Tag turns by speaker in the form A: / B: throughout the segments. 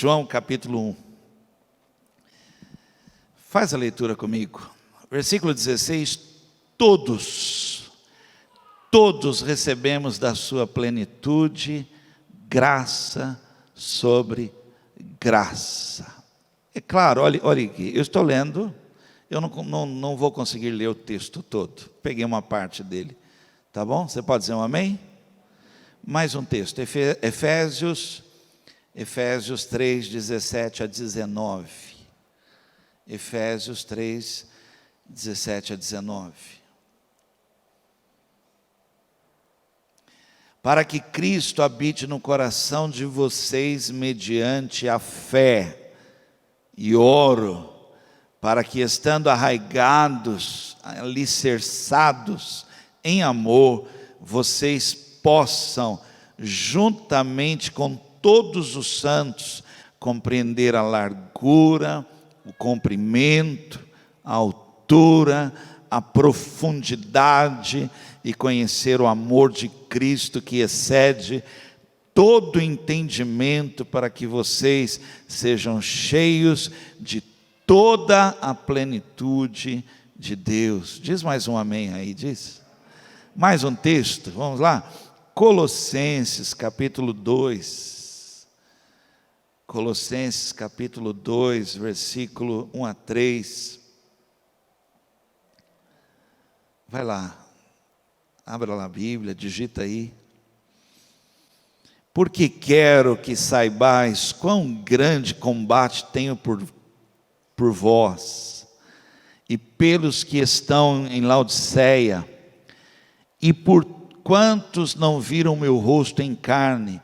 A: João capítulo 1. Faz a leitura comigo. Versículo 16. Todos recebemos da sua plenitude graça sobre graça. É claro, olha aqui, eu estou lendo, eu não vou conseguir ler o texto todo, peguei uma parte dele, tá bom? Você pode dizer um amém? Mais um texto, Efésios 3, 17 a 19. Efésios 3, 17 a 19. Para que Cristo habite no coração de vocês mediante a fé. E oro para que, estando arraigados, alicerçados em amor, vocês possam, juntamente com todos os santos, compreender a largura, o comprimento, a altura, a profundidade e conhecer o amor de Cristo que excede todo entendimento, para que vocês sejam cheios de toda a plenitude de Deus. Diz mais um amém aí, diz. Mais um texto, vamos lá. Colossenses capítulo 2. Colossenses capítulo 2, versículo 1 a 3. Vai lá, abra lá a Bíblia, digita aí. Porque quero que saibais quão grande combate tenho por vós, e pelos que estão em Laodiceia, e por quantos não viram meu rosto em carne,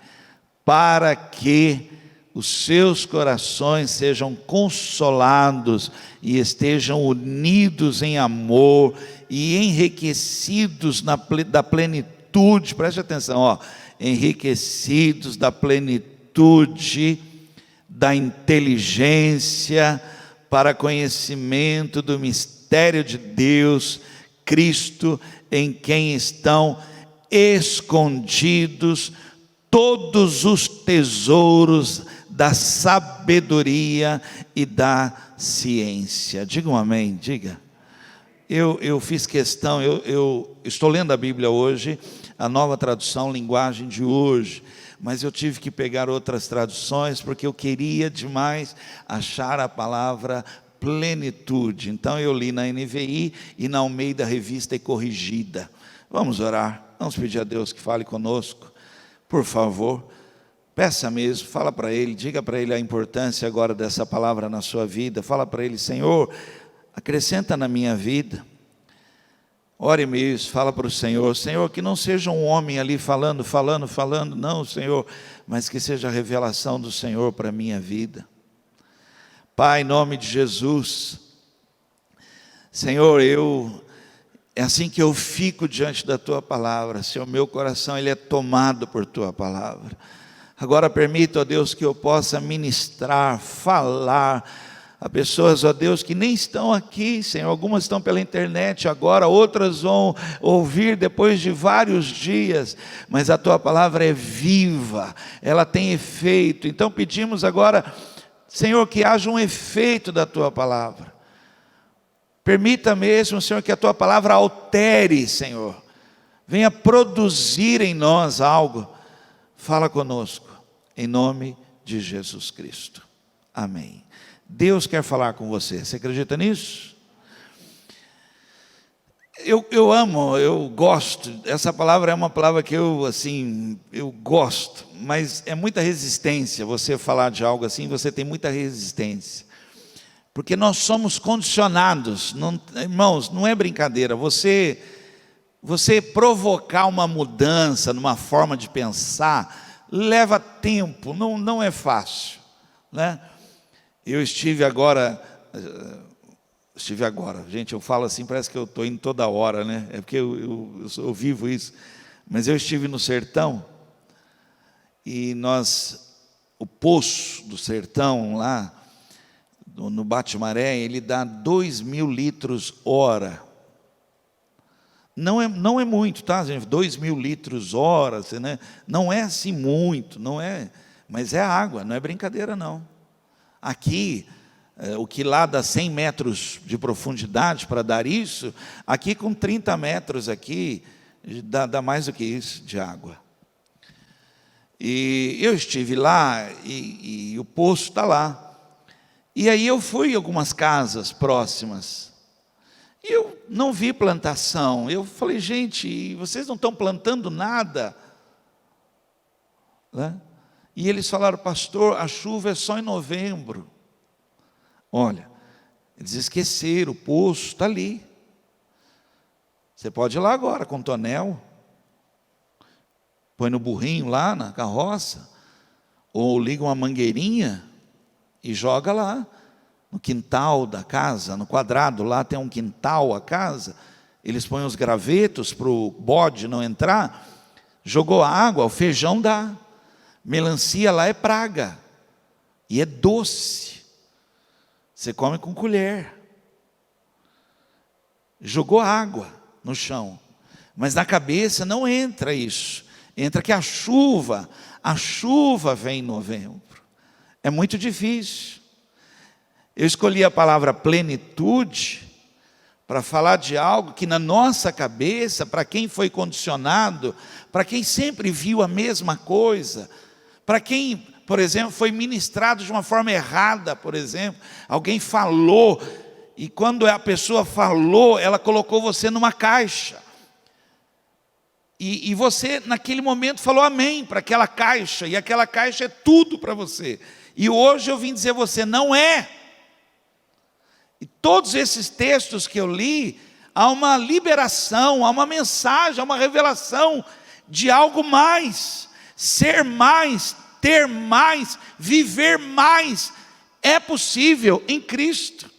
A: para que os seus corações sejam consolados, e estejam unidos em amor, e enriquecidos da plenitude, preste atenção, enriquecidos da plenitude da inteligência, para conhecimento do mistério de Deus, Cristo, em quem estão escondidos todos os tesouros da sabedoria e da ciência. Diga um amém, diga. Eu fiz questão, eu estou lendo a Bíblia hoje, a Nova Tradução, linguagem de hoje, mas eu tive que pegar outras traduções, porque eu queria demais achar a palavra plenitude. Então eu li na NVI e na Almeida Revista e Corrigida. Vamos orar, vamos pedir a Deus que fale conosco, por favor. Peça mesmo, fala para Ele, diga para Ele a importância agora dessa palavra na sua vida. Fala para Ele: Senhor, acrescenta na minha vida. Ore mesmo, fala para o Senhor: Senhor, que não seja um homem ali falando, não, Senhor, mas que seja a revelação do Senhor para a minha vida. Pai, em nome de Jesus, Senhor, é assim que eu fico diante da Tua palavra, Senhor, meu coração ele é tomado por Tua palavra. Agora permita, ó Deus, que eu possa ministrar, falar a pessoas, ó Deus, que nem estão aqui, Senhor. Algumas estão pela internet agora, outras vão ouvir depois de vários dias, mas a Tua palavra é viva, ela tem efeito. Então pedimos agora, Senhor, que haja um efeito da Tua palavra. Permita mesmo, Senhor, que a Tua palavra altere, Senhor, venha produzir em nós algo. Fala conosco, em nome de Jesus Cristo, amém. Deus quer falar com você, você acredita nisso? Eu amo, eu gosto, essa palavra é uma palavra que eu gosto, mas é muita resistência você falar de algo assim, você tem muita resistência, porque nós somos condicionados, irmãos, não é brincadeira, você provocar uma mudança numa forma de pensar, leva tempo, não é fácil, né? Eu estive agora, gente, eu falo assim, parece que eu estou indo toda hora, né? É porque eu vivo isso, mas eu estive no sertão, e o poço do sertão lá, no Bate-Maré, ele dá 2.000 litros hora. Não é muito, tá, gente? 2.000 litros hora, né? Não é assim muito, não é, Mas é água, não é brincadeira não. Aqui, o que lá dá 100 metros de profundidade para dar isso, aqui com 30 metros aqui, dá mais do que isso de água. E eu estive lá e o poço está lá. E aí eu fui em algumas casas próximas. E eu não vi plantação. Eu falei, gente, vocês não estão plantando nada? Né? E eles falaram, pastor, a chuva é só em novembro. Olha, eles esqueceram, o poço está ali. Você pode ir lá agora com tonel, põe no burrinho lá na carroça, ou liga uma mangueirinha e joga lá, no quintal da casa, no quadrado lá tem um quintal a casa, eles põem os gravetos para o bode não entrar, jogou água, o feijão dá, melancia lá é praga, e é doce, você come com colher, jogou água no chão, mas na cabeça não entra isso, entra que a chuva vem em novembro, é muito difícil. Eu escolhi a palavra plenitude para falar de algo que na nossa cabeça, para quem foi condicionado, para quem sempre viu a mesma coisa, para quem, por exemplo, foi ministrado de uma forma errada, por exemplo, alguém falou, e quando a pessoa falou, ela colocou você numa caixa, e você naquele momento falou amém para aquela caixa, e aquela caixa é tudo para você, e hoje eu vim dizer a você, não é. E todos esses textos que eu li, há uma liberação, há uma mensagem, há uma revelação de algo mais, ser mais, ter mais, viver mais, é possível em Cristo,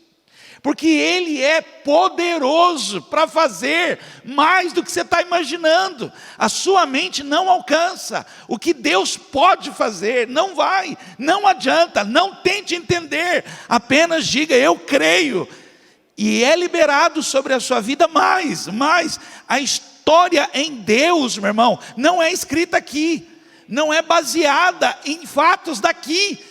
A: porque Ele é poderoso para fazer mais do que você está imaginando, a sua mente não alcança, o que Deus pode fazer, não vai, não adianta, não tente entender, apenas diga eu creio, e é liberado sobre a sua vida mais, a história em Deus, meu irmão, não é escrita aqui, não é baseada em fatos daqui.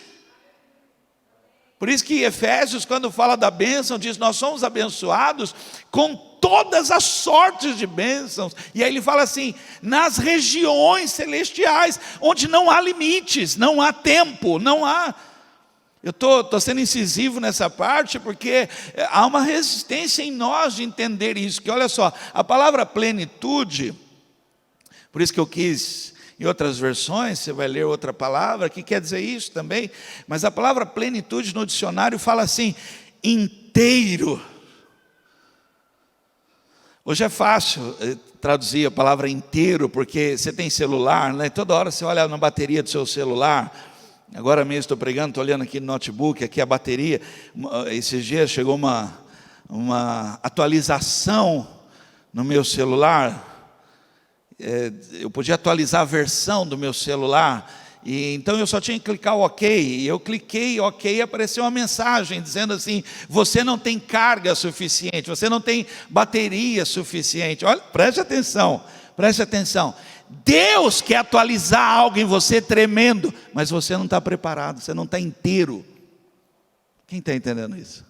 A: Por isso que Efésios, quando fala da bênção, diz, nós somos abençoados com todas as sortes de bênçãos. E aí ele fala assim, nas regiões celestiais, onde não há limites, não há tempo, não há... Eu estou sendo incisivo nessa parte, porque há uma resistência em nós de entender isso. Que olha só, a palavra plenitude, por isso que eu quis... Em outras versões, você vai ler outra palavra que quer dizer isso também, mas a palavra plenitude no dicionário fala assim, inteiro. Hoje é fácil traduzir a palavra inteiro, porque você tem celular, né? Toda hora você olha na bateria do seu celular, agora mesmo estou pregando, estou olhando aqui no notebook, aqui a bateria, esses dias chegou uma atualização no meu celular, eu podia atualizar a versão do meu celular, e então eu só tinha que clicar o OK, e eu cliquei OK e apareceu uma mensagem dizendo assim, você não tem carga suficiente, você não tem bateria suficiente. Olha, preste atenção, Deus quer atualizar algo em você tremendo, mas você não está preparado, você não está inteiro. Quem está entendendo isso?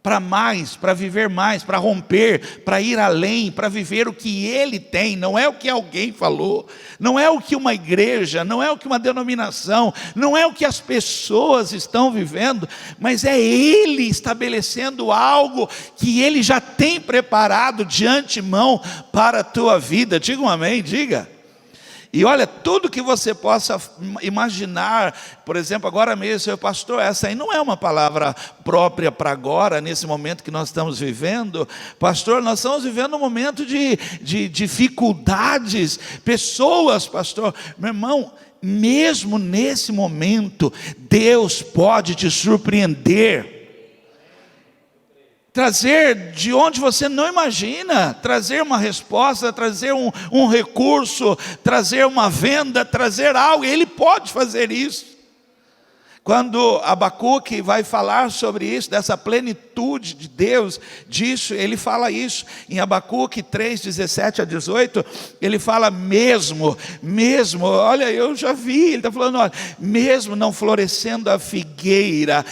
A: Para mais, para viver mais, para romper, para ir além, para viver o que Ele tem, não é o que alguém falou, não é o que uma igreja, não é o que uma denominação, não é o que as pessoas estão vivendo, mas é Ele estabelecendo algo que Ele já tem preparado de antemão para a tua vida. Diga um amém, diga. E olha, tudo que você possa imaginar, por exemplo, agora mesmo, seu pastor, essa aí não é uma palavra própria para agora, nesse momento que nós estamos vivendo. Pastor, nós estamos vivendo um momento de dificuldades, pessoas, pastor, meu irmão, mesmo nesse momento, Deus pode te surpreender. Trazer de onde você não imagina, trazer uma resposta, trazer um recurso, trazer uma venda, trazer algo, Ele pode fazer isso. Quando Abacuque vai falar sobre isso, dessa plenitude de Deus, disso, ele fala isso em Abacuque 3, 17 a 18, ele fala mesmo, olha, eu já vi, ele está falando, olha, mesmo não florescendo a figueira,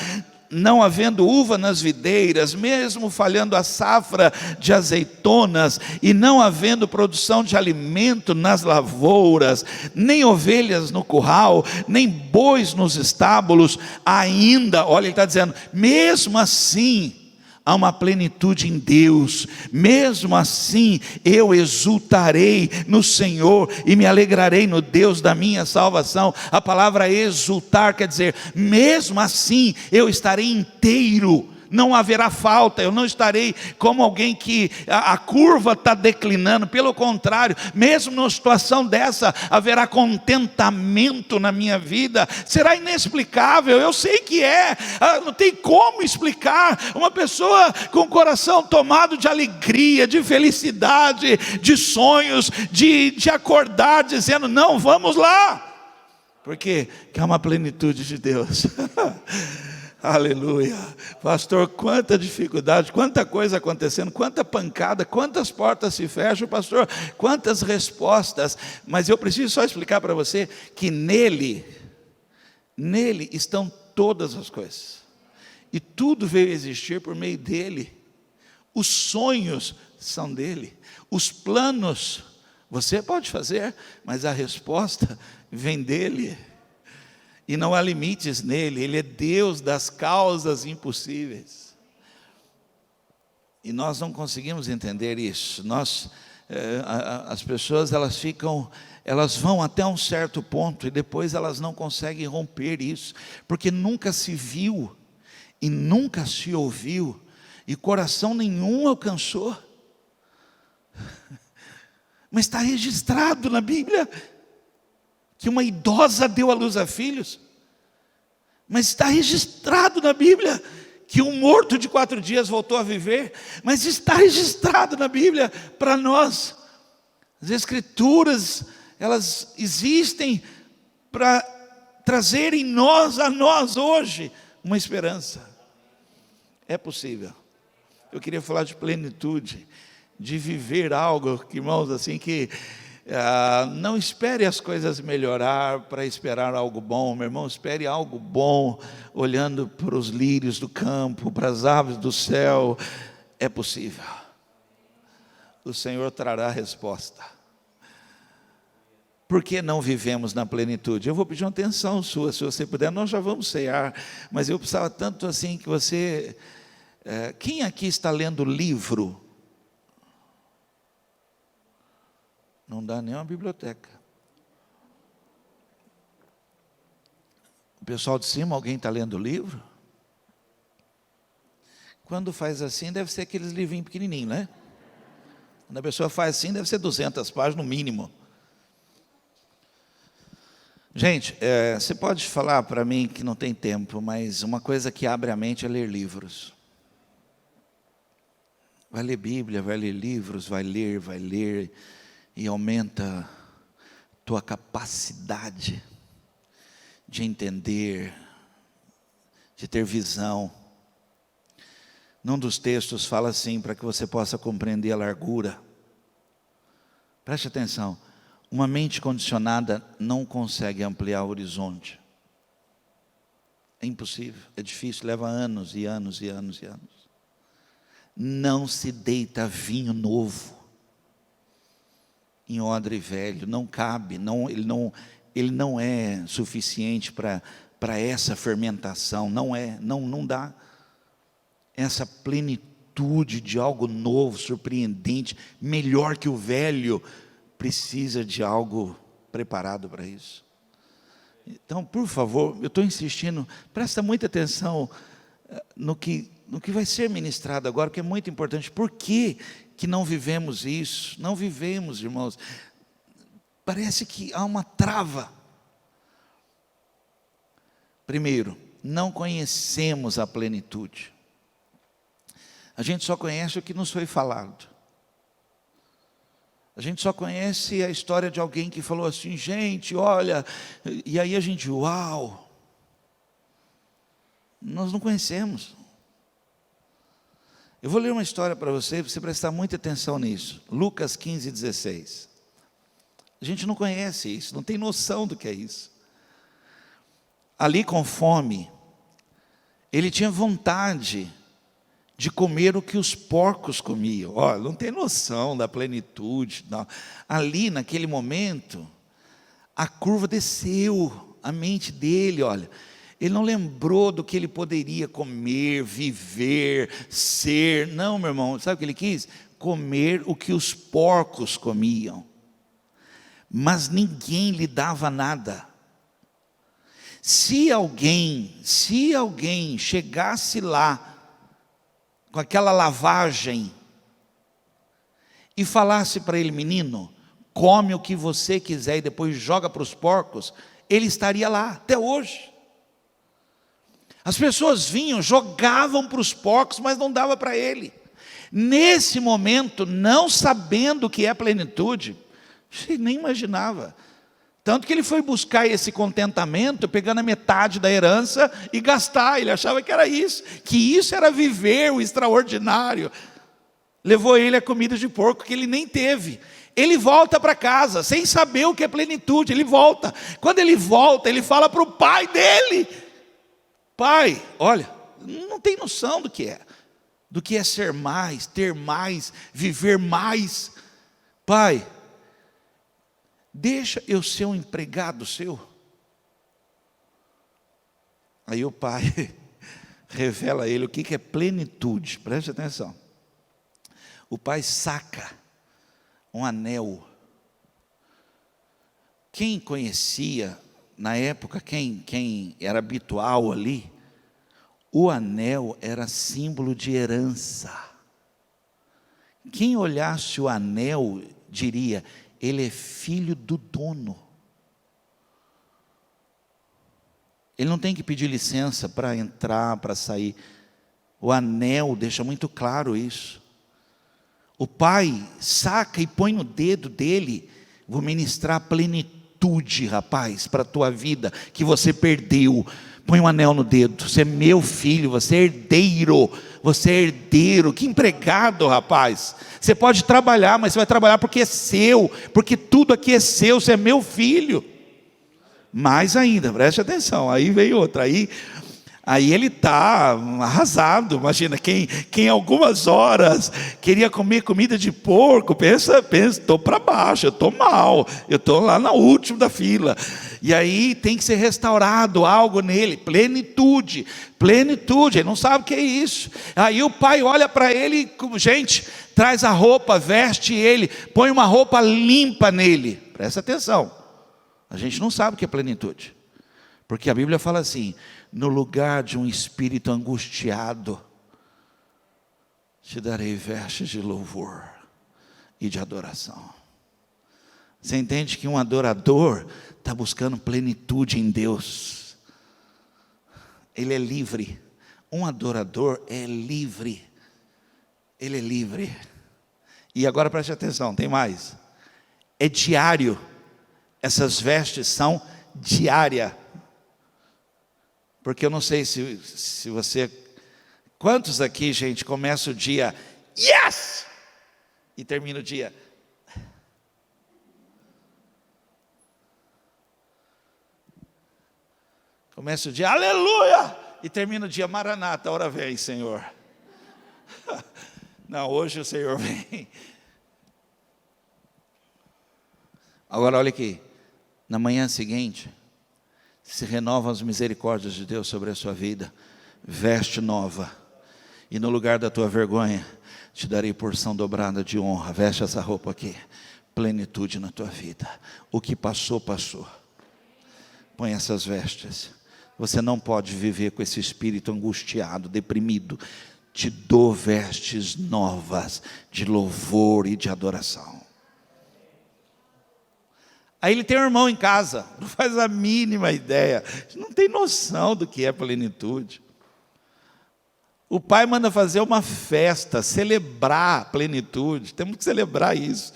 A: não havendo uva nas videiras, mesmo falhando a safra de azeitonas, e não havendo produção de alimento nas lavouras, nem ovelhas no curral, nem bois nos estábulos, ainda, olha, ele está dizendo, mesmo assim, há uma plenitude em Deus, mesmo assim eu exultarei no Senhor e me alegrarei no Deus da minha salvação. A palavra exultar quer dizer, mesmo assim eu estarei inteiro, não haverá falta, eu não estarei como alguém que a curva está declinando, pelo contrário, mesmo numa situação dessa, haverá contentamento na minha vida, será inexplicável, eu sei que não tem como explicar, uma pessoa com o coração tomado de alegria, de felicidade, de sonhos, de acordar dizendo, não, vamos lá, porque é uma plenitude de Deus. Aleluia, pastor, quanta dificuldade, quanta coisa acontecendo, quanta pancada, quantas portas se fecham, pastor, quantas respostas, mas eu preciso só explicar para você, que nele estão todas as coisas, e tudo veio existir por meio dele, os sonhos são dele, os planos, você pode fazer, mas a resposta vem dele, e não há limites nele, ele é Deus das causas impossíveis, e nós não conseguimos entender isso, as pessoas elas vão até um certo ponto, e depois elas não conseguem romper isso, porque nunca se viu, e nunca se ouviu, e coração nenhum alcançou, mas está registrado na Bíblia, que uma idosa deu à luz a filhos, mas está registrado na Bíblia, que um morto de 4 dias voltou a viver, mas está registrado na Bíblia, para nós, as Escrituras, elas existem, para trazer a nós hoje, uma esperança, é possível, eu queria falar de plenitude, de viver algo, irmãos, assim que, não espere as coisas melhorar para esperar algo bom, meu irmão, espere algo bom, olhando para os lírios do campo, para as aves do céu, é possível, o Senhor trará a resposta. Por que não vivemos na plenitude? Eu vou pedir uma atenção sua, se você puder, nós já vamos cear, mas eu precisava tanto assim que você, quem aqui está lendo livro? Não dá nem uma biblioteca. O pessoal de cima, alguém está lendo livro? Quando faz assim, deve ser aqueles livrinhos pequenininhos, né? Quando a pessoa faz assim, deve ser 200 páginas no mínimo. Gente, você pode falar para mim que não tem tempo, mas uma coisa que abre a mente é ler livros. Vai ler Bíblia, vai ler livros, vai ler, e aumenta tua capacidade de entender, de ter visão. Num dos textos fala assim, para que você possa compreender a largura. Preste atenção, uma mente condicionada não consegue ampliar o horizonte. É impossível, é difícil, leva anos e anos e anos e anos. Não se deita vinho novo em odre velho, não cabe, ele não é suficiente para essa fermentação, não dá. Essa plenitude de algo novo, surpreendente, melhor que o velho, precisa de algo preparado para isso. Então, por favor, eu estou insistindo, presta muita atenção no que vai ser ministrado agora, que é muito importante. Por que não vivemos isso? Não vivemos, irmãos. Parece que há uma trava. Primeiro, não conhecemos a plenitude. A gente só conhece o que nos foi falado. A gente só conhece a história de alguém que falou assim, gente, olha, e aí a gente, uau. Nós não conhecemos. Eu vou ler uma história para você prestar muita atenção nisso. Lucas 15:16. A gente não conhece isso, não tem noção do que é isso. Ali com fome, ele tinha vontade de comer o que os porcos comiam. Olha, não tem noção da plenitude. Não. Ali naquele momento, a curva desceu, a mente dele, olha. Ele não lembrou do que ele poderia comer, viver, ser. Não, meu irmão, sabe o que ele quis? Comer o que os porcos comiam. Mas ninguém lhe dava nada. Se alguém chegasse lá, com aquela lavagem, e falasse para ele: menino, come o que você quiser e depois joga para os porcos, ele estaria lá, até hoje. As pessoas vinham, jogavam para os porcos, mas não dava para ele. Nesse momento, não sabendo o que é plenitude, ele nem imaginava. Tanto que ele foi buscar esse contentamento, pegando a metade da herança e gastar. Ele achava que era isso, que isso era viver o extraordinário. Levou ele a comida de porco que ele nem teve. Ele volta para casa, sem saber o que é plenitude, ele volta. Quando ele volta, ele fala para o pai dele: pai, olha, não tem noção do que é ser mais, ter mais, viver mais. Pai, deixa eu ser um empregado seu. Aí o pai revela a ele o que é plenitude, preste atenção. O pai saca um anel. Quem conhecia, na época, quem era habitual ali, o anel era símbolo de herança. Quem olhasse o anel diria: ele é filho do dono. Ele não tem que pedir licença para entrar, para sair. O anel deixa muito claro isso. O pai saca e põe no dedo dele. Vou ministrar plenitude, rapaz, para a tua vida, que você perdeu. Põe um anel no dedo. Você é meu filho, você é herdeiro. Você é herdeiro, que empregado, rapaz. Você pode trabalhar, mas você vai trabalhar porque é seu, porque tudo aqui é seu, você é meu filho. Mais ainda, preste atenção, aí veio outra, aí ele está arrasado. Imagina, quem algumas horas queria comer comida de porco, pensa, estou para baixo, eu estou mal, eu estou lá na última da fila. E aí tem que ser restaurado algo nele, plenitude, ele não sabe o que é isso. Aí o pai olha para ele, gente, traz a roupa, veste ele, põe uma roupa limpa nele. Presta atenção, a gente não sabe o que é plenitude, porque a Bíblia fala assim: no lugar de um espírito angustiado, te darei vestes de louvor e de adoração. Você entende que um adorador está buscando plenitude em Deus. Ele é livre. Um adorador é livre. Ele é livre. E agora preste atenção, tem mais. É diário. Essas vestes são diárias. Porque eu não sei se você... Quantos aqui, gente, começa o dia yes! E termina o dia... Começa o dia, aleluia! E termina o dia, maranata, a hora vem, Senhor. Não, hoje o Senhor vem. Agora olha aqui, na manhã seguinte, se renovam as misericórdias de Deus sobre a sua vida, veste nova, e no lugar da tua vergonha, te darei porção dobrada de honra. Veste essa roupa aqui, plenitude na tua vida. O que passou, passou. Põe essas vestes. Você não pode viver com esse espírito angustiado, deprimido. Te dou vestes novas de louvor e de adoração. Aí ele tem um irmão em casa, não faz a mínima ideia, não tem noção do que é plenitude. O pai manda fazer uma festa, celebrar a plenitude, temos que celebrar isso.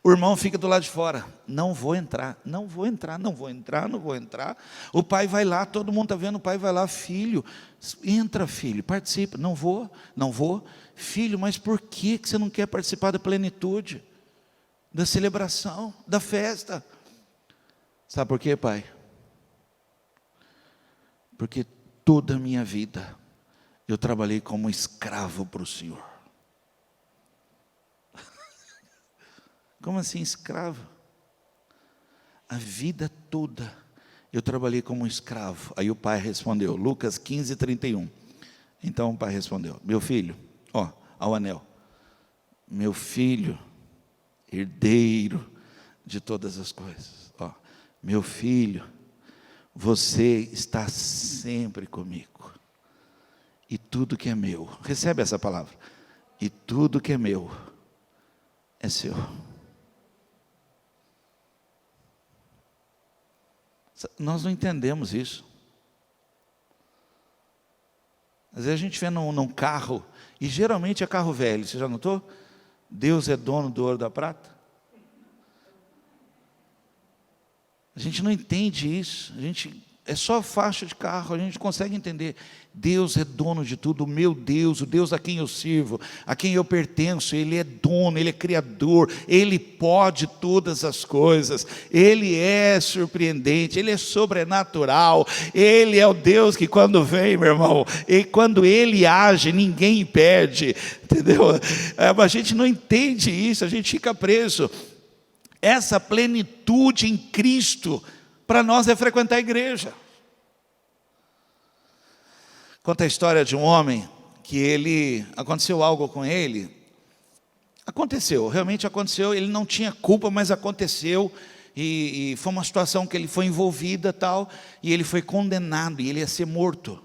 A: O irmão fica do lado de fora, não vou entrar, não vou entrar, não vou entrar, não vou entrar. O pai vai lá, todo mundo está vendo, o pai vai lá, filho, entra filho, participa. Não vou, não vou. Filho, mas por que você não quer participar da plenitude, da celebração, da festa? Sabe por quê, pai? Porque toda a minha vida eu trabalhei como escravo para o Senhor. Como assim escravo? A vida toda eu trabalhei como escravo. Aí o pai respondeu, Lucas 15:31. Então o pai respondeu, meu filho, ao anel, meu filho, herdeiro de todas as coisas, meu filho, você está sempre comigo, e tudo que é meu, recebe essa palavra, e tudo que é meu é seu. Nós não entendemos isso. Às vezes a gente vê num carro, e geralmente é carro velho, você já notou? Deus é dono do ouro e da prata. A gente não entende isso, é só faixa de carro, a gente consegue entender. Deus é dono de tudo, o meu Deus, o Deus a quem eu sirvo, a quem eu pertenço, Ele é dono, Ele é criador, Ele pode todas as coisas, Ele é surpreendente, Ele é sobrenatural, Ele é o Deus que quando vem, meu irmão, e quando Ele age, ninguém impede, entendeu? A gente não entende isso, a gente fica preso. Essa plenitude em Cristo, para nós é frequentar a igreja. Conta a história de um homem que aconteceu algo com ele. Realmente aconteceu, ele não tinha culpa, mas aconteceu, e foi uma situação que ele foi envolvida tal, e ele foi condenado, e ele ia ser morto.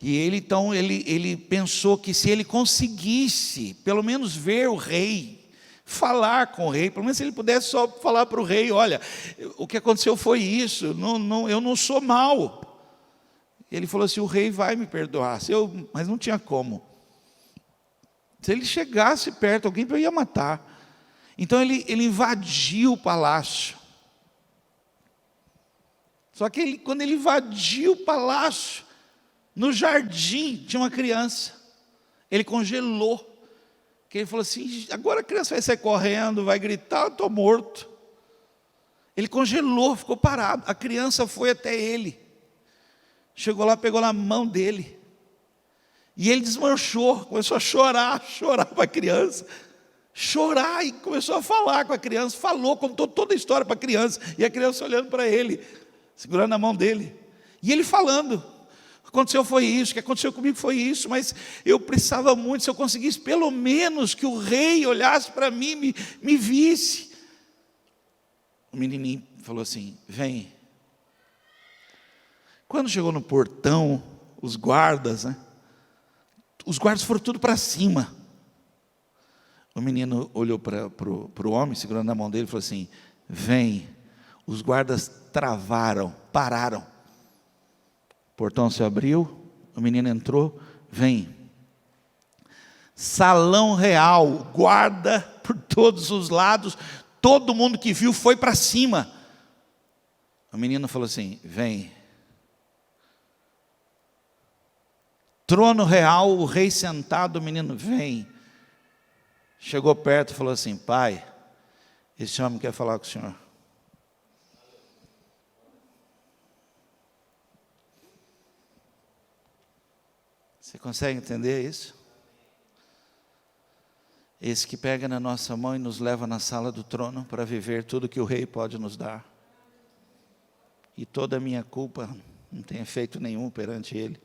A: E ele então, ele pensou que se ele conseguisse, pelo menos ver o rei, falar com o rei, pelo menos se ele pudesse só falar para o rei, olha, o que aconteceu foi isso, eu não sou mau. Ele falou assim, o rei vai me perdoar, mas não tinha como. Se ele chegasse perto, alguém ia matar. Então ele invadiu o palácio. Só que quando ele invadiu o palácio, no jardim tinha uma criança. Ele congelou. Que ele falou assim, agora a criança vai sair correndo, vai gritar, eu estou morto. Ele congelou, ficou parado. A criança foi até ele. Chegou lá, pegou na mão dele. E ele desmanchou, começou a chorar para a criança. Chorar e começou a falar com a criança. Falou, contou toda a história para a criança. E a criança olhando para ele, segurando a mão dele. E ele falando. Aconteceu foi isso, o que aconteceu comigo foi isso, mas eu precisava muito, se eu conseguisse pelo menos que o rei olhasse para mim, me visse. O menininho falou assim, vem. Quando chegou no portão, os guardas foram tudo para cima. O menino olhou para o homem, segurando a mão dele, e falou assim, vem. Os guardas pararam. O portão se abriu, o menino entrou, vem. Salão real, guarda por todos os lados, todo mundo que viu foi para cima. O menino falou assim, vem. Trono real, o rei sentado, o menino, vem. Chegou perto e falou assim, pai, esse homem quer falar com o senhor. Você consegue entender isso? Esse que pega na nossa mão e nos leva na sala do trono para viver tudo que o rei pode nos dar. E toda a minha culpa não tem efeito nenhum perante ele.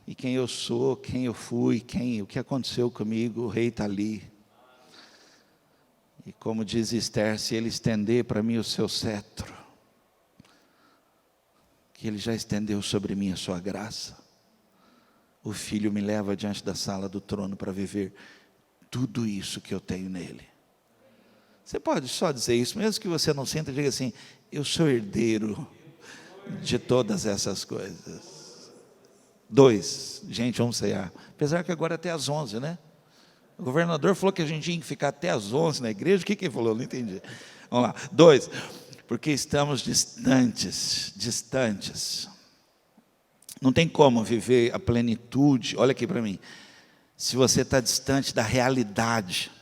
A: E quem eu sou, quem eu fui, o que aconteceu comigo, o rei está ali. E como diz Esther, se ele estender para mim o seu cetro, que ele já estendeu sobre mim a sua graça, o Filho me leva diante da sala do trono para viver tudo isso que eu tenho nele. Você pode só dizer isso, mesmo que você não sinta, diga assim, eu sou herdeiro de todas essas coisas. 2, gente, vamos cear. Apesar que agora é até às 11, né? O governador falou que a gente tinha que ficar até às 11 na igreja. O que ele falou? Eu não entendi. Vamos lá. 2, porque estamos distantes. Não tem como viver a plenitude, olha aqui para mim, se você está distante da realidade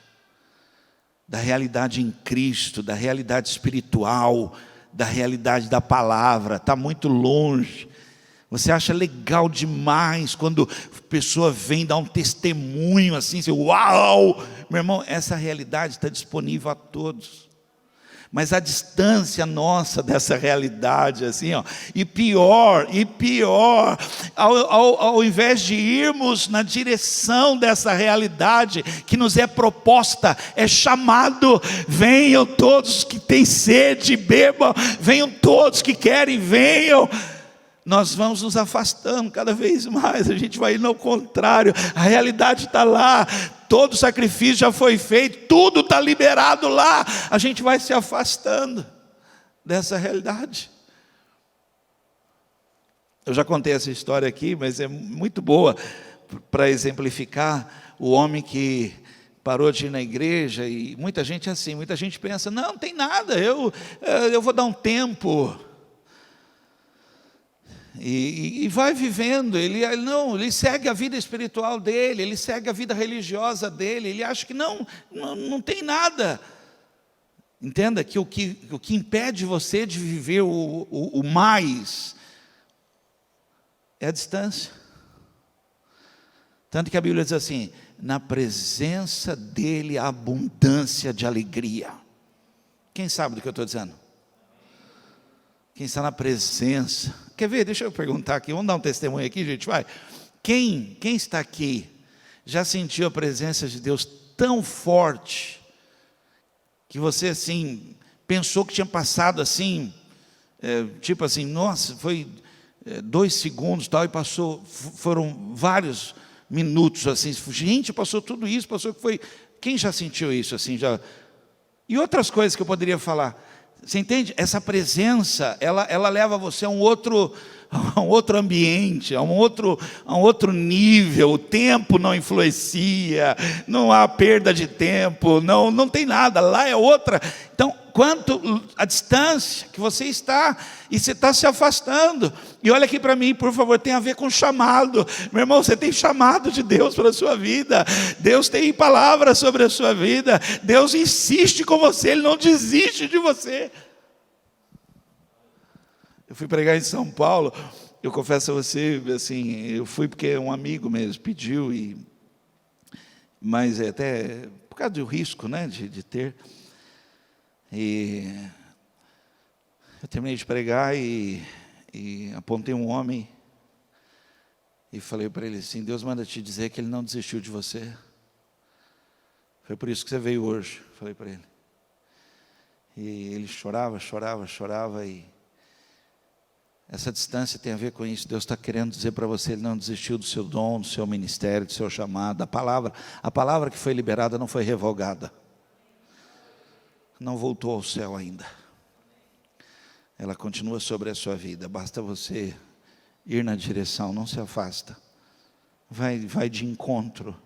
A: em Cristo, da realidade espiritual, da realidade da palavra, está muito longe. Você acha legal demais quando a pessoa vem dar um testemunho assim, você, uau! Meu irmão, essa realidade está disponível a todos. Mas a distância nossa dessa realidade, assim, ó, e pior, ao invés de irmos na direção dessa realidade que nos é proposta, é chamado, venham todos que têm sede, bebam, venham todos que querem, venham. Nós vamos nos afastando cada vez mais, a gente vai indo ao contrário, a realidade está lá, todo sacrifício já foi feito, tudo está liberado lá, a gente vai se afastando dessa realidade. Eu já contei essa história aqui, mas é muito boa para exemplificar o homem que parou de ir na igreja, e muita gente é assim, muita gente pensa, não tem nada, eu vou dar um tempo. E vai vivendo, ele segue a vida espiritual dele, ele segue a vida religiosa dele, ele acha que não tem nada. Entenda que o que impede você de viver o mais é a distância. Tanto que a Bíblia diz assim, na presença dele há abundância de alegria. Quem sabe do que eu estou dizendo? Quem está na presença. Quer ver? Deixa eu perguntar aqui. Vamos dar um testemunho aqui, gente. Vai. Quem está aqui já sentiu a presença de Deus tão forte que você assim pensou que tinha passado assim, tipo assim, nossa, foi 2 segundos tal, e foram vários minutos assim. Gente, passou tudo isso, passou que foi. Quem já sentiu isso assim já? E outras coisas que eu poderia falar. Você entende? Essa presença, ela leva você a um outro ambiente, a um outro nível. O tempo não influencia, não há perda de tempo, não tem nada, lá é outra. Então, quanto a distância que você está, e você está se afastando. E olha aqui para mim, por favor, tem a ver com chamado. Meu irmão, você tem chamado de Deus para a sua vida. Deus tem palavras sobre a sua vida. Deus insiste com você, Ele não desiste de você. Eu fui pregar em São Paulo, eu confesso a você, assim, eu fui porque um amigo mesmo pediu, mas até por causa do risco, né, de ter. E eu terminei de pregar e apontei um homem e falei para ele assim, Deus manda te dizer que Ele não desistiu de você. Foi por isso que você veio hoje, falei para ele. E ele chorava, e essa distância tem a ver com isso. Deus está querendo dizer para você, Ele não desistiu do seu dom, do seu ministério, do seu chamado. A palavra que foi liberada não foi revogada. Não voltou ao céu ainda. Ela continua sobre a sua vida. Basta você ir na direção, não se afasta. Vai de encontro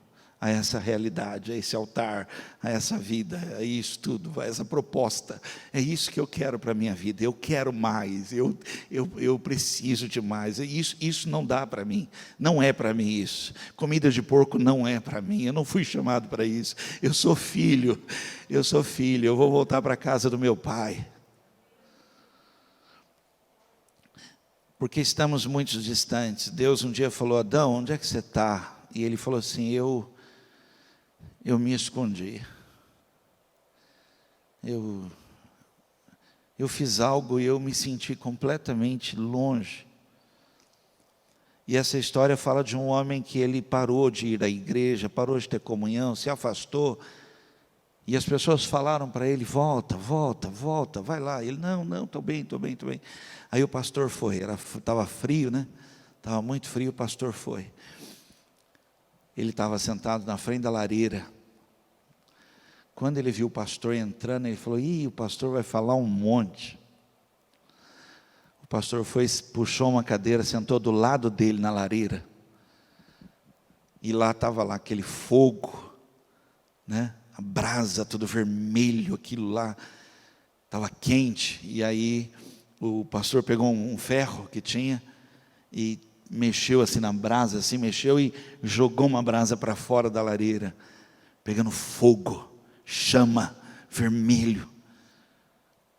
A: a essa realidade, a esse altar, a essa vida, a isso tudo, a essa proposta. É isso que eu quero para a minha vida. Eu quero mais, eu preciso de mais. Isso não dá para mim, não é para mim isso. Comida de porco não é para mim, eu não fui chamado para isso. Eu sou filho, eu vou voltar para a casa do meu pai. Porque estamos muito distantes. Deus um dia falou, Adão, onde é que você está? E ele falou assim, eu me escondi. Eu fiz algo e eu me senti completamente longe. E essa história fala de um homem que ele parou de ir à igreja, parou de ter comunhão, se afastou. E as pessoas falaram para ele, volta, vai lá. Ele, não, estou bem. Aí o pastor foi, estava frio, né? Estava muito frio, o pastor foi. Ele estava sentado na frente da lareira. Quando ele viu o pastor entrando, ele falou, o pastor vai falar um monte. O pastor foi, puxou uma cadeira, sentou do lado dele na lareira. E lá estava aquele fogo. né? A brasa, tudo vermelho, aquilo lá estava quente. E aí o pastor pegou um ferro que tinha e mexeu assim na brasa, assim, mexeu e jogou uma brasa para fora da lareira, pegando fogo, chama, vermelho.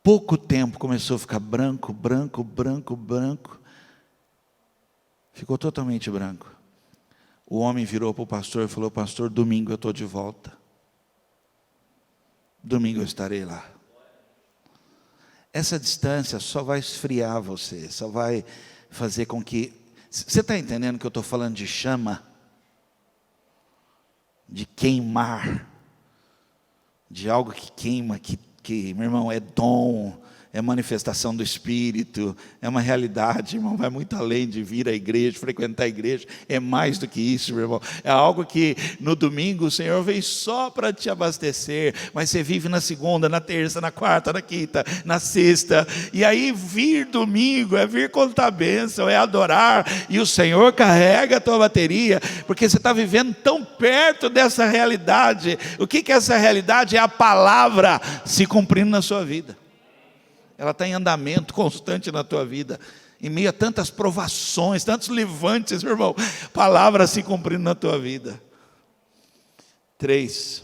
A: Pouco tempo começou a ficar branco, branco, branco, branco. Ficou totalmente branco. O homem virou para o pastor e falou: pastor, domingo eu estou de volta. Domingo eu estarei lá. Essa distância só vai esfriar você, só vai fazer com que... Você está entendendo que eu estou falando de chama? De queimar, de algo que queima, que, meu irmão, é dom, é manifestação do Espírito, é uma realidade, irmão, vai muito além de vir à igreja, frequentar a igreja, é mais do que isso, meu irmão, é algo que no domingo o Senhor veio só para te abastecer, mas você vive na segunda, na terça, na quarta, na quinta, na sexta, e aí vir domingo é vir contar a bênção, é adorar, e o Senhor carrega a tua bateria, porque você está vivendo tão perto dessa realidade. O que é essa realidade? É a palavra se cumprindo na sua vida. Ela está em andamento constante na tua vida, em meio a tantas provações, tantos levantes, meu irmão, palavra se cumprindo na tua vida. 3,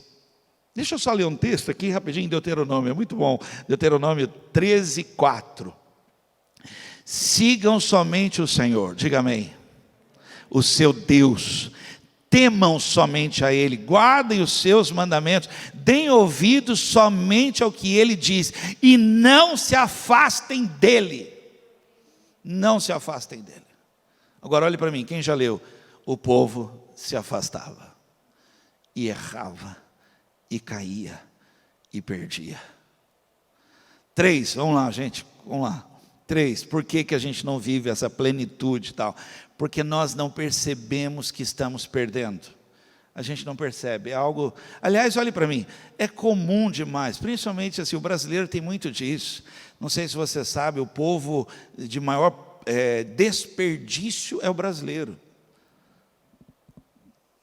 A: deixa eu só ler um texto aqui rapidinho, Deuteronômio, é muito bom, Deuteronômio 13:4. Sigam somente o Senhor, diga amém, o seu Deus, temam somente a Ele, guardem os seus mandamentos, deem ouvidos somente ao que Ele diz, e não se afastem dEle. Não se afastem dEle. Agora olhe para mim, quem já leu? O povo se afastava, e errava, e caía, e perdia. 3, vamos lá gente, vamos lá. 3, por que a gente não vive essa plenitude e tal? Porque nós não percebemos que estamos perdendo. A gente não percebe, é algo... Aliás, olhe para mim, é comum demais, principalmente assim, o brasileiro tem muito disso. Não sei se você sabe, o povo de maior desperdício é o brasileiro.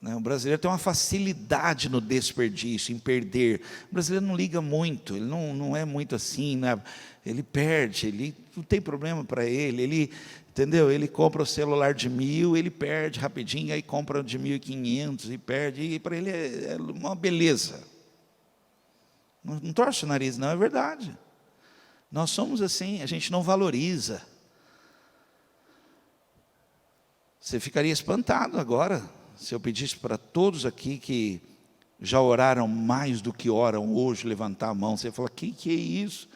A: O brasileiro tem uma facilidade no desperdício, em perder. O brasileiro não liga muito, ele não é muito assim, né? Ele perde, ele não tem problema para ele, entendeu? Ele compra o celular de 1.000, ele perde rapidinho, aí compra de 1.500 e perde, e para ele é uma beleza. Não torce o nariz, não, é verdade. Nós somos assim, a gente não valoriza. Você ficaria espantado agora, se eu pedisse para todos aqui que já oraram mais do que oram hoje, levantar a mão, você fala: que é isso?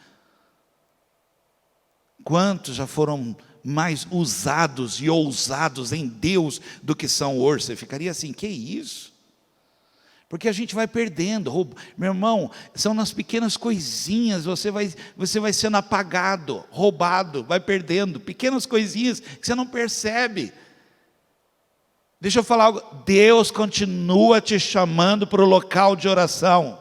A: Quantos já foram mais usados e ousados em Deus do que são hoje? Você ficaria assim: que isso? Porque a gente vai perdendo, meu irmão, são nas pequenas coisinhas, você vai sendo apagado, roubado, vai perdendo, pequenas coisinhas que você não percebe. Deixa eu falar algo, Deus continua te chamando para o local de oração.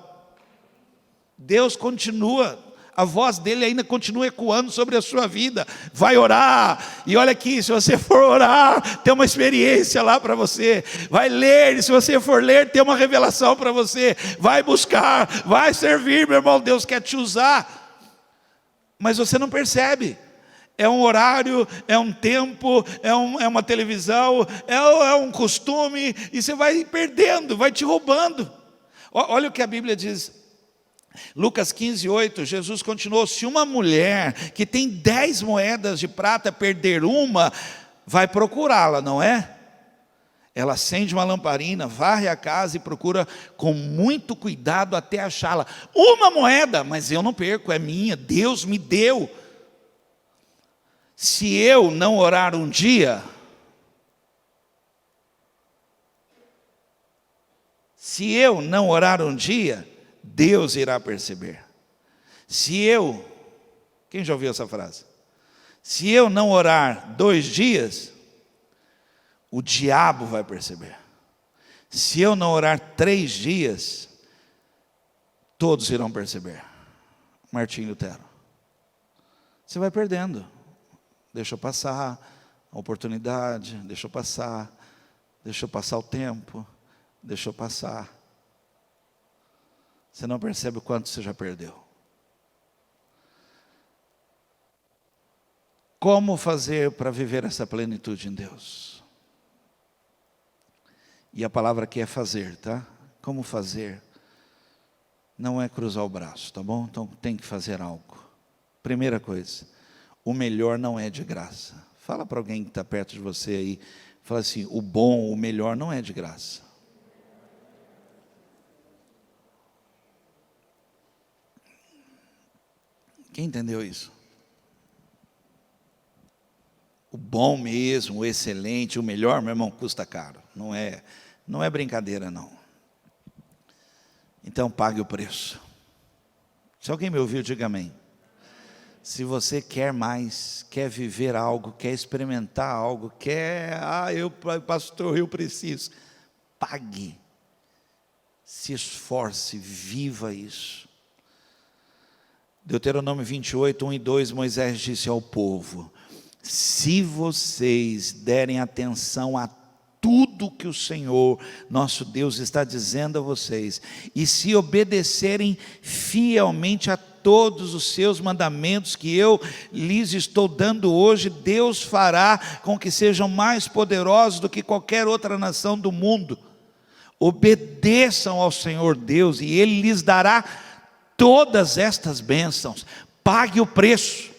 A: Deus continua, a voz dele ainda continua ecoando sobre a sua vida. Vai orar, e olha aqui, se você for orar, tem uma experiência lá para você. Vai ler, e se você for ler, tem uma revelação para você. Vai buscar, vai servir, meu irmão, Deus quer te usar. Mas você não percebe. É um horário, é um tempo, é uma televisão, é um costume, e você vai perdendo, vai te roubando. Olha o que a Bíblia diz, Lucas 15:8, Jesus continuou: se uma mulher que tem 10 moedas de prata perder uma, vai procurá-la, não é? Ela acende uma lamparina, varre a casa e procura com muito cuidado até achá-la. Uma moeda, mas eu não perco, é minha, Deus me deu. Se eu não orar um dia, Deus irá perceber. Quem já ouviu essa frase? Se eu não orar 2 dias, o diabo vai perceber. Se eu não orar 3 dias, todos irão perceber. Martim Lutero. Você vai perdendo. Deixa eu passar a oportunidade, deixa eu passar o tempo, deixa eu passar. Você não percebe o quanto você já perdeu. Como fazer para viver essa plenitude em Deus? E a palavra aqui é fazer, tá? Como fazer? Não é cruzar o braço, tá bom? Então tem que fazer algo. Primeira coisa, o melhor não é de graça. Fala para alguém que está perto de você aí, fala assim, o bom, o melhor não é de graça. Quem entendeu isso? O bom mesmo, o excelente, o melhor, meu irmão, custa caro. Não é brincadeira, não. Então pague o preço. Se alguém me ouviu, diga amém. Se você quer mais, quer viver algo, quer experimentar algo, pastor, eu preciso. Pague. Se esforce, viva isso. Deuteronômio 28, 1 e 2, Moisés disse ao povo: se vocês derem atenção a tudo que o Senhor, nosso Deus, está dizendo a vocês, e se obedecerem fielmente a todos os seus mandamentos que eu lhes estou dando hoje, Deus fará com que sejam mais poderosos do que qualquer outra nação do mundo. Obedeçam ao Senhor Deus e Ele lhes dará todas estas bênçãos. Pague o preço.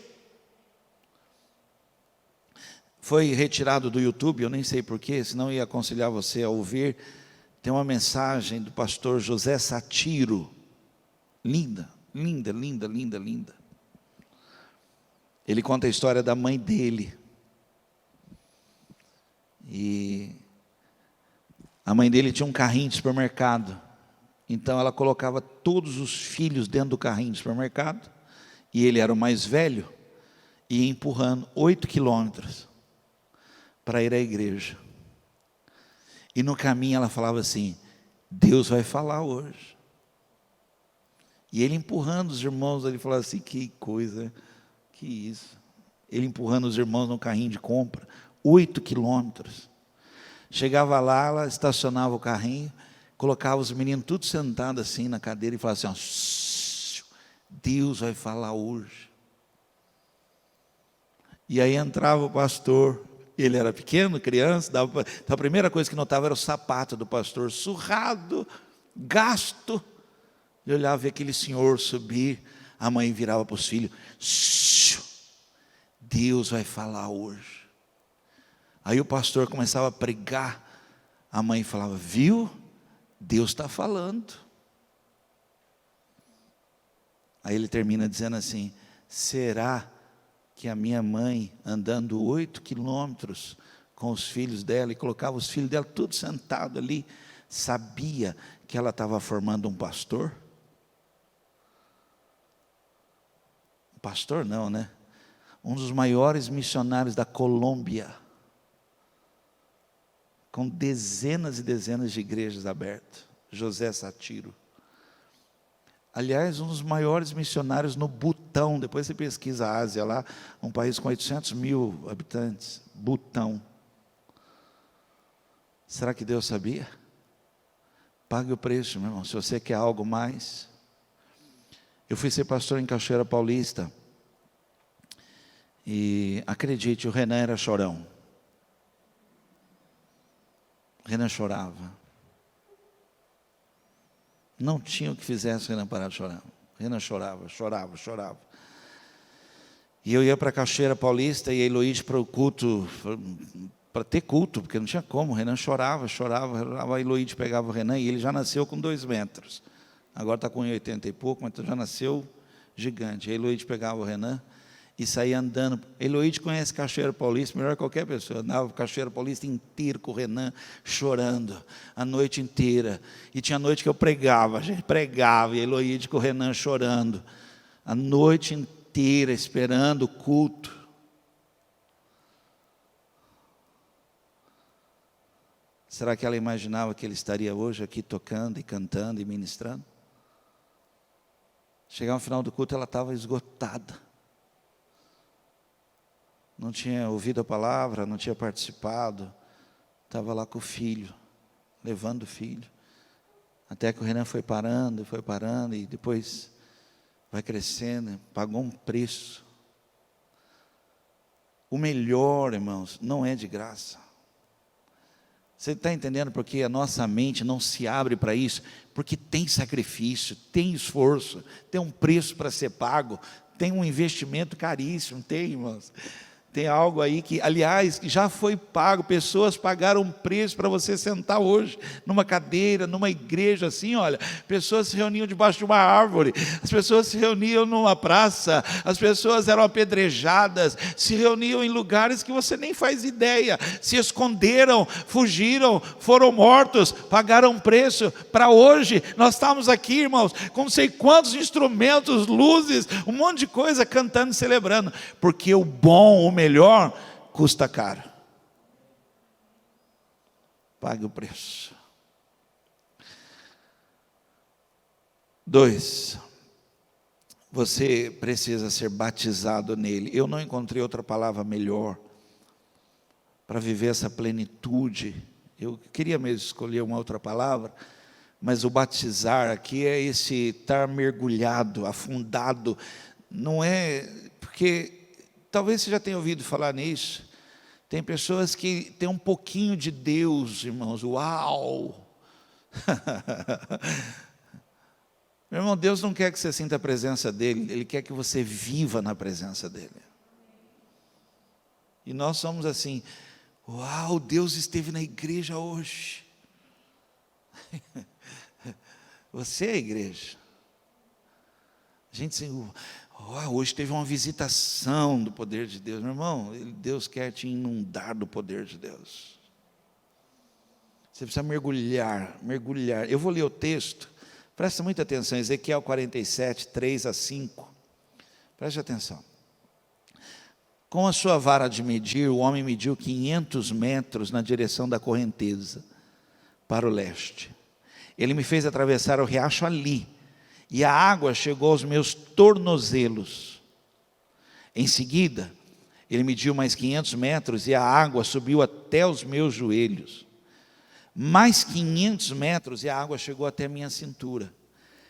A: Foi retirado do YouTube, eu nem sei porquê, senão ia aconselhar você a ouvir. Tem uma mensagem do pastor José Satiro, linda, linda, linda, linda, linda. Ele conta a história da mãe dele. E a mãe dele tinha um carrinho de supermercado. Então ela colocava todos os filhos dentro do carrinho de supermercado, e ele era o mais velho, e ia empurrando 8 quilômetros para ir à igreja. E no caminho ela falava assim: Deus vai falar hoje. E ele empurrando os irmãos, ele falava assim: que coisa, que isso. Ele empurrando os irmãos no carrinho de compra, 8 quilômetros. Chegava lá, ela estacionava o carrinho, colocava os meninos tudo sentados assim na cadeira e falava assim: ó, Deus vai falar hoje. E aí entrava o pastor. Ele era pequeno, criança, então a primeira coisa que notava era o sapato do pastor, surrado, gasto. E olhava, via aquele senhor subir, a mãe virava para os filhos: Deus vai falar hoje. Aí o pastor começava a pregar, a mãe falava: viu? Deus está falando. Aí ele termina dizendo assim: será que a minha mãe, andando 8 quilômetros com os filhos dela, e colocava os filhos dela tudo sentado ali, sabia que ela estava formando um pastor? Um pastor não, né? Um dos maiores missionários da Colômbia, com dezenas e dezenas de igrejas abertas, José Satiro. Aliás, um dos maiores missionários no Butão. Depois você pesquisa a Ásia lá, um país com 800 mil habitantes, Butão. Será que Deus sabia? Pague o preço, meu irmão, se você quer algo mais. Eu fui ser pastor em Cachoeira Paulista, e acredite, o Renan era chorão. O Renan chorava. Não tinha o que fizesse o Renan parar de chorar. O Renan chorava, chorava, chorava. E eu ia para a Cachoeira Paulista e a Heloíde para o culto, para ter culto, porque não tinha como. O Renan chorava, chorava, chorava. A Heloíde pegava o Renan e ele já nasceu com 2 metros. Agora está com 1,80 e pouco, mas já nasceu gigante. A Heloíde pegava o Renan e saía andando. Heloíde conhece Cachoeira Paulista melhor que qualquer pessoa. Andava Cachoeira Paulista inteiro com o Renan, chorando, a noite inteira. E tinha noite que eu pregava, a gente pregava, e a Heloíde com o Renan chorando, a noite inteira esperando o culto. Será que ela imaginava que ele estaria hoje aqui tocando e cantando e ministrando? Chegar no final do culto, ela estava esgotada. Não tinha ouvido a palavra, não tinha participado, estava lá com o filho, levando o filho. Até que o Renan foi parando, e depois vai crescendo, pagou um preço. O melhor, irmãos, não é de graça. Você está entendendo porque a nossa mente não se abre para isso? Porque tem sacrifício, tem esforço, tem um preço para ser pago, tem um investimento caríssimo, tem, irmãos. Tem algo aí que, aliás, já foi pago, pessoas pagaram um preço para você sentar hoje, numa cadeira, numa igreja assim, olha, pessoas se reuniam debaixo de uma árvore, as pessoas se reuniam numa praça, as pessoas eram apedrejadas, se reuniam em lugares que você nem faz ideia, se esconderam, fugiram, foram mortos, pagaram um preço, para hoje, nós estamos aqui, irmãos, com não sei quantos instrumentos, luzes, um monte de coisa, cantando e celebrando, porque o bom, o melhor, custa caro. Pague o preço. 2, você precisa ser batizado nele. Eu não encontrei outra palavra melhor para viver essa plenitude. Eu queria mesmo escolher uma outra palavra, mas o batizar aqui é esse estar mergulhado, afundado. Não é, porque talvez você já tenha ouvido falar nisso. Tem pessoas que têm um pouquinho de Deus, irmãos. Uau! Meu irmão, Deus não quer que você sinta a presença dEle, Ele quer que você viva na presença dEle. E nós somos assim, uau, Deus esteve na igreja hoje. Você é a igreja. A gente assim, hoje teve uma visitação do poder de Deus. Meu irmão, Deus quer te inundar do poder de Deus. Você precisa mergulhar. Eu vou ler o texto. Presta muita atenção, Ezequiel 47, 3-5. Preste atenção. Com a sua vara de medir, o homem mediu 500 metros na direção da correnteza, para o leste. Ele me fez atravessar o riacho ali, e a água chegou aos meus tornozelos. Em seguida, ele mediu mais 500 metros, e a água subiu até os meus joelhos. Mais 500 metros, e a água chegou até a minha cintura.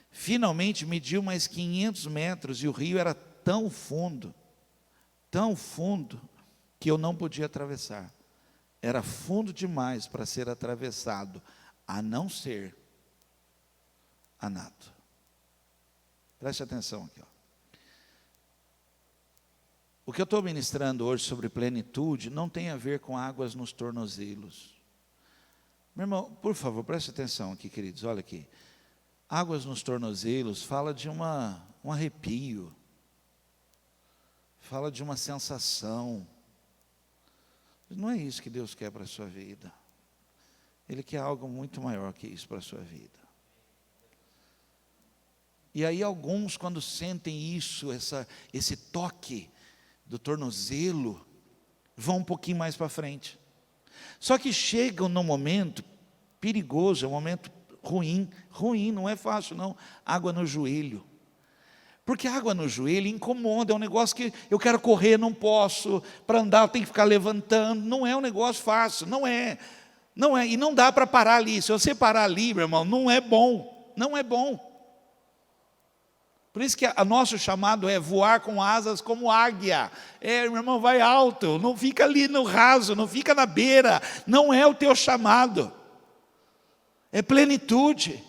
A: Finalmente, mediu mais 500 metros, e o rio era tão fundo, que eu não podia atravessar. Era fundo demais para ser atravessado, a não ser a nado. Preste atenção aqui. O que eu estou ministrando hoje sobre plenitude não tem a ver com águas nos tornozelos. Meu irmão, por favor, preste atenção aqui, queridos, olha aqui. Águas nos tornozelos fala de um arrepio, fala de uma sensação. Não é isso que Deus quer para a sua vida. Ele quer algo muito maior que isso para a sua vida. E aí alguns, quando sentem isso, esse toque do tornozelo, vão um pouquinho mais para frente. Só que chegam num momento perigoso, é um momento ruim, não é fácil não, água no joelho. Porque água no joelho incomoda, é um negócio que eu quero correr, não posso, para andar eu tenho que ficar levantando, não é um negócio fácil, não é, e não dá para parar ali. Se você parar ali, meu irmão, não é bom. Por isso que o nosso chamado é voar com asas como águia. Meu irmão, vai alto, não fica ali no raso, não fica na beira, não é o teu chamado. É plenitude.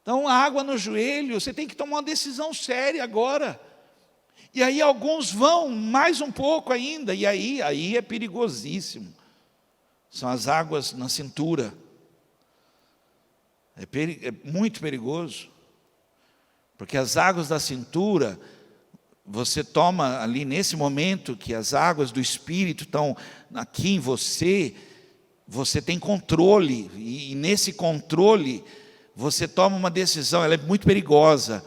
A: Então, a água no joelho, você tem que tomar uma decisão séria agora. E aí alguns vão mais um pouco ainda, e aí é perigosíssimo. São as águas na cintura. É muito perigoso, porque as águas da cintura, você toma ali nesse momento que as águas do Espírito estão aqui em você, você tem controle, e nesse controle, você toma uma decisão, ela é muito perigosa,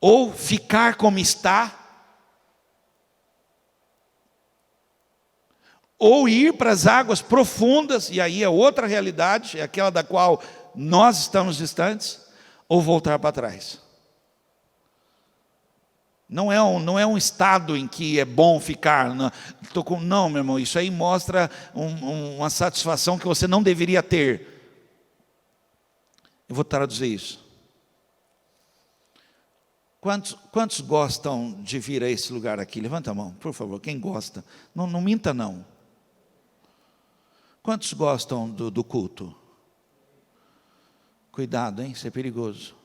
A: ou ficar como está, ou ir para as águas profundas, e aí é outra realidade, é aquela da qual nós estamos distantes, ou voltar para trás. Não é um estado em que é bom ficar. Não, meu irmão, isso aí mostra uma satisfação que você não deveria ter. Eu vou traduzir isso. Quantos gostam de vir a esse lugar aqui? Levanta a mão, por favor, quem gosta? Não minta não. Quantos gostam do culto? Cuidado, hein, isso é perigoso.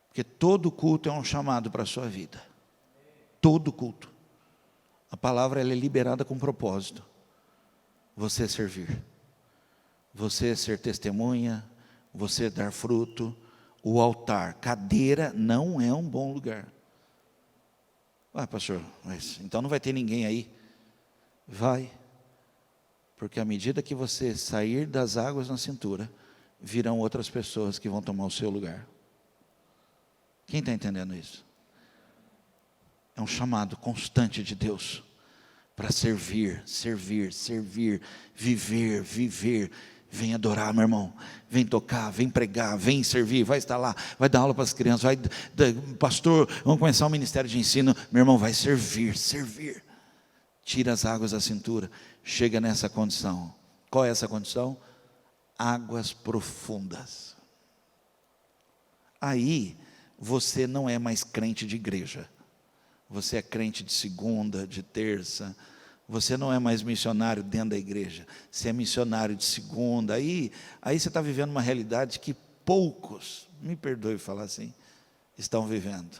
A: Porque todo culto é um chamado para a sua vida. Todo culto. A palavra ela é liberada com propósito. Você servir. Você ser testemunha. Você dar fruto. O altar. Cadeira não é um bom lugar. Pastor, mas então não vai ter ninguém aí. Vai. Porque à medida que você sair das águas na cintura, virão outras pessoas que vão tomar o seu lugar. Quem está entendendo isso? É um chamado constante de Deus para servir, viver. Vem adorar, meu irmão. Vem tocar, vem pregar, vem servir, vai estar lá, vai dar aula para as crianças, pastor, vamos começar um ministério de ensino. Meu irmão, vai servir. Tira as águas da cintura, chega nessa condição. Qual é essa condição? Águas profundas. Aí, você não é mais crente de igreja, você é crente de segunda, de terça, você não é mais missionário dentro da igreja, você é missionário de segunda, aí você está vivendo uma realidade que poucos, me perdoe falar assim, estão vivendo.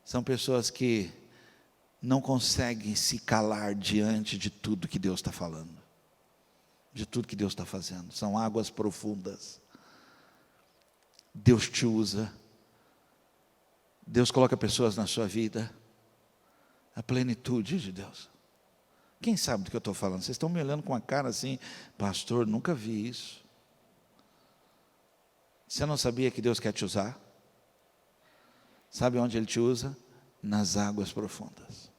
A: São pessoas que não conseguem se calar diante de tudo que Deus está falando, de tudo que Deus está fazendo, são águas profundas. Deus te usa, Deus coloca pessoas na sua vida, a plenitude de Deus. Quem sabe do que eu estou falando? Vocês estão me olhando com a cara assim, pastor, nunca vi isso. Você não sabia que Deus quer te usar? Sabe onde Ele te usa? Nas águas profundas,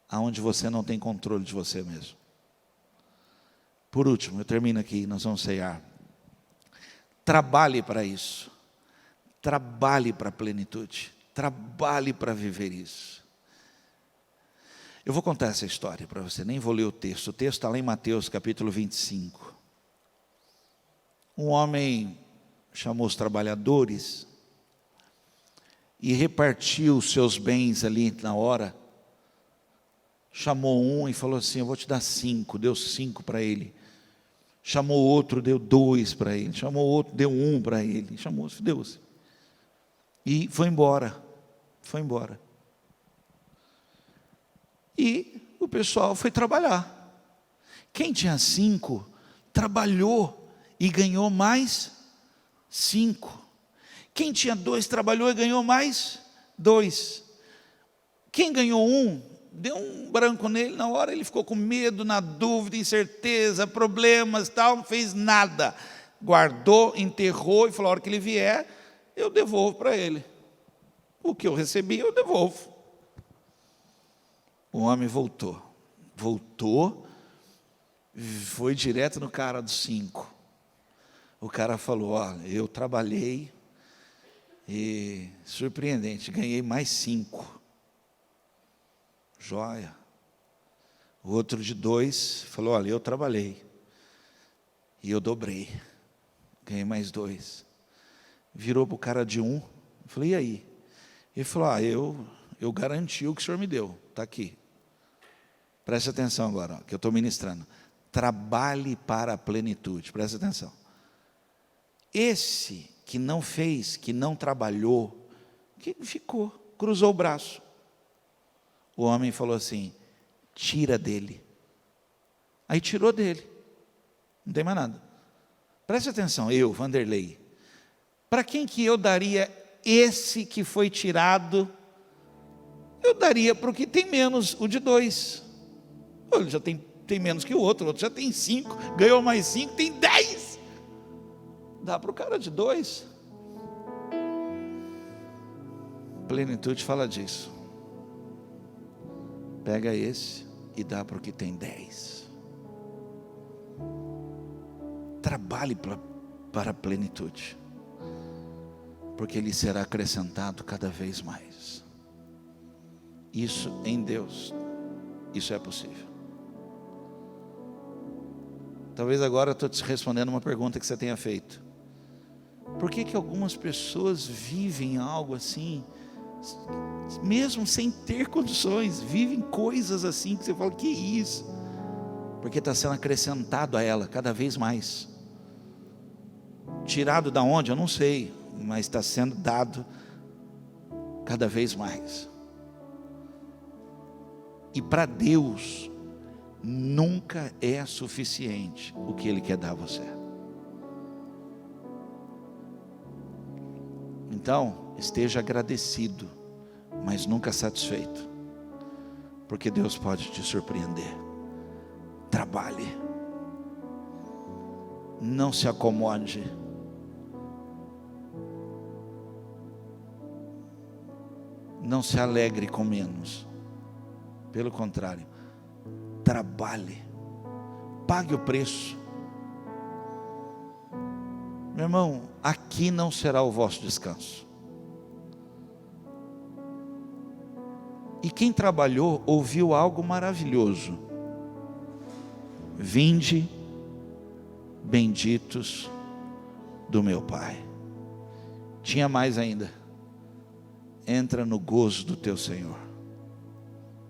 A: aonde você não tem controle de você mesmo. Por último, eu termino aqui, nós vamos ceiar. Trabalhe para isso, trabalhe para a plenitude, trabalhe para viver isso. Eu vou contar essa história para você, nem vou ler o texto está lá em Mateus capítulo 25. Um homem chamou os trabalhadores e repartiu os seus bens ali na hora. Chamou um e falou assim, eu vou te dar 5, deu 5 para ele. Chamou outro, deu 2 para ele. Chamou outro, deu 1 para ele. Chamou, deu-se. E foi embora. E o pessoal foi trabalhar. Quem tinha 5, trabalhou e ganhou mais 5. Quem tinha 2, trabalhou e ganhou mais 2. Quem ganhou 1, deu um branco nele na hora, ele ficou com medo, na dúvida, incerteza, problemas, tal, não fez nada. Guardou, enterrou e falou, a hora que ele vier, eu devolvo para ele. O que eu recebi, eu devolvo. O homem voltou, foi direto no cara dos 5. O cara falou, eu trabalhei e, surpreendente, ganhei mais 5. Joia. O outro de 2 falou, eu trabalhei e eu dobrei, ganhei mais 2. Virou para o cara de 1, falei, e aí? Ele falou, eu garanti o que o senhor me deu, está aqui. Preste atenção agora, que eu estou ministrando. Trabalhe para a plenitude, preste atenção. Esse que não fez, que não trabalhou, que ficou, cruzou o braço. O homem falou assim, tira dele. Aí tirou dele, não tem mais nada. Preste atenção, eu, Vanderlei, para quem que eu daria esse que foi tirado? Eu daria para o que tem menos, o de 2. Ele já tem menos que o outro já tem 5, ganhou mais 5, tem 10. Dá para o cara de 2. Plenitude fala disso. Pega esse e dá para o que tem 10. Trabalhe para a plenitude. porque lhe será acrescentado cada vez mais. Isso em Deus, isso é possível. Talvez agora eu estou te respondendo uma pergunta que você tenha feito. Por que algumas pessoas vivem algo assim, mesmo sem ter condições, vivem coisas assim que você fala, que isso? Porque está sendo acrescentado a ela cada vez mais. Tirado da onde? Eu não sei, mas está sendo dado cada vez mais. E para Deus nunca é suficiente o que Ele quer dar a você. Então, esteja agradecido, mas nunca satisfeito, porque Deus pode te surpreender. Trabalhe, não se acomode, não se alegre com menos, pelo contrário, trabalhe, pague o preço. Meu irmão, aqui não será o vosso descanso. E quem trabalhou ouviu algo maravilhoso: vinde, benditos do meu Pai. Tinha mais ainda: entra no gozo do teu Senhor.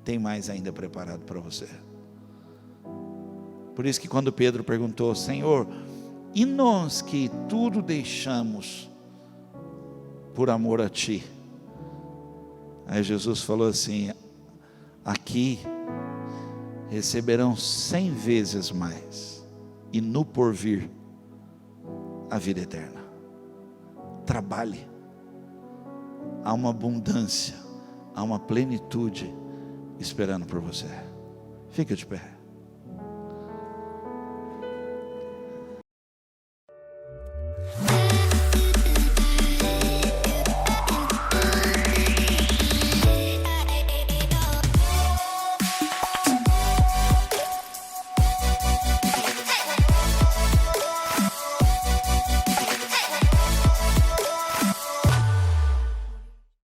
A: Tem mais ainda preparado para você. Por isso que quando Pedro perguntou: Senhor, e nós que tudo deixamos por amor a Ti? Aí Jesus falou assim: aqui receberão 100 vezes mais, e no porvir a vida eterna. Trabalhe, há uma abundância, há uma plenitude esperando por você. Fica de pé.